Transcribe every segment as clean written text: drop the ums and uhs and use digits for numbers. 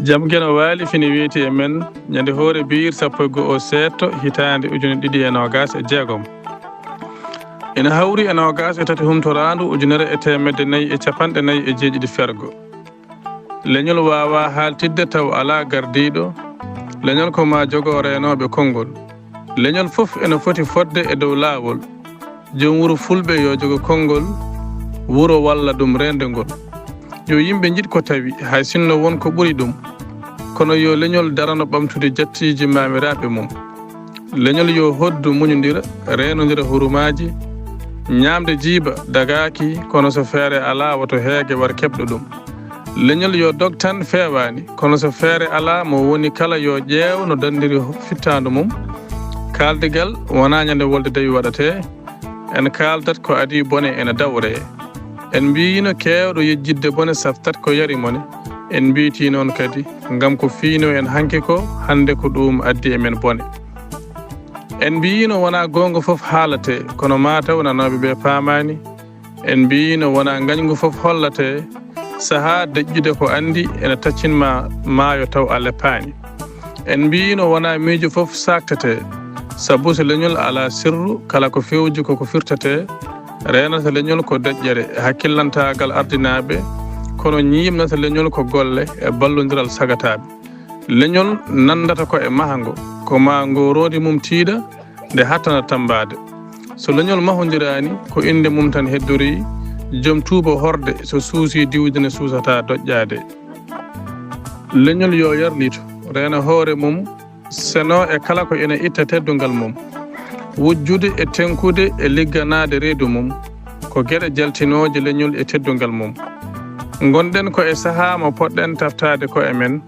jam geno waali fini wiiti e men ñande hoore biir sappo e go'o seetto hitaande ujune ɗiɗi e nogas e jeegom ina hawri e nogas e tati humtoraandu ujunere e temedde nayi e capanɗe nayi e jeeɗiɗi fergo leñol waawa haaltidde taw alaa gardiiɗo leñol ko ma jogoo reenooɓe konngol leñol fof ene foti fodde e dow laawol jom wuro fulɓe yo jogo konngol wuro walla ɗum reende ngol yo yimɓe jiɗ ko tawi hay sinno won ko ɓuri ɗum kono yo leñol darano ɓamtude jattiiji maamiraaɓe mum leñol yo hoddu muñodira reenodira hurumaaji ñaamde jiiba dagaaki kono so feere alaa woto heege war keɓɗo ɗum leñol yo dog tan feewaani kono so feere alaa mo woni kala yo ƴeew no danndiri fittaandu mum kaaldigal wonaa ñande wolde dawi waɗatee en kaaldat ko adii bone ene dawree en mbiino keewɗo yejjidde bone saftat ko yari mone en mbiitii noon kadi ngam ko fiino en hanke ko hannde ko ɗum addi e men bone en mbiino wonaa goonga fof haalatee kono maataw nanooɓe ɓe paamaani en mbiino wonaa ngañngu fof hollatee sahaa deƴƴude ko anndi ene taccinma maayo taw a leppaani en mbiino wonaa miijo fof saaktatee sabu so leñol alaa sirru kala ko fewji koko firtatee reenata leñol ko deƴƴere hakkillantaagal ardinaaɓe kono ñiimnata leñol ko golle e ballondiral sagataaɓe leñol nandata ko e mahango ko ma ngoroodi mum tiiɗa nde hattana tambaade so leñol mahondiraani ko innde mum tan heddorii jom tuuba horde so suusii diwde ne suusataa doƴƴaade leñol yo yarlito reena hoore mum seno e kala ko ene itta teddungal mum wujjude e tenkude e ligganaade reedu mum ko geɗe jaltinooje leñol e teddungal mum gonɗen ko e sahaa mo poɗɗen taftaade ko e men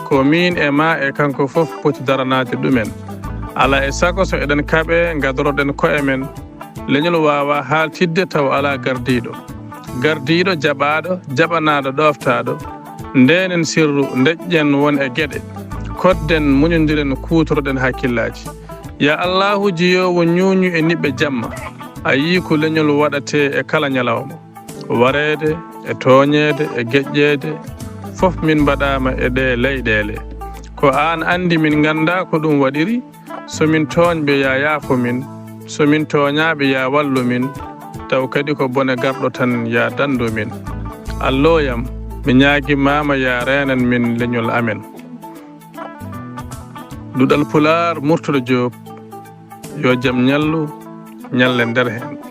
ko min e ma e kanko fof poti daranaade ɗumen ala e sago so eɗen kaɓe gadoroɗen ko e men leñol waawa haaltidde taw alaa gardiiɗo jaɓaaɗo jaɓanaaɗo ɗooftaaɗo ndenen sirru deƴƴen won e geɗe kodden muñondiren kuutoroɗen hakkillaaji ya allahu jiyoowo ñuuñu e niɓɓe jamma a yii ko leñol waɗatee e kala ñalawma wareede e tooñeede e geƴƴeede fof min mbaɗaama e ɗe leyɗeele ko aan anndi min ngannda ko ɗum waɗiri so min tooñɓe ya yaafo min so min tooñaaɓe ya wallu min taw kadi ko bone garɗo tan ya dandu min alloyam mi ñaagimaama ya reenan min leñol amen Duɗal Pulaar Murtoɗo Diop yo jam ñallu ñallen nder heen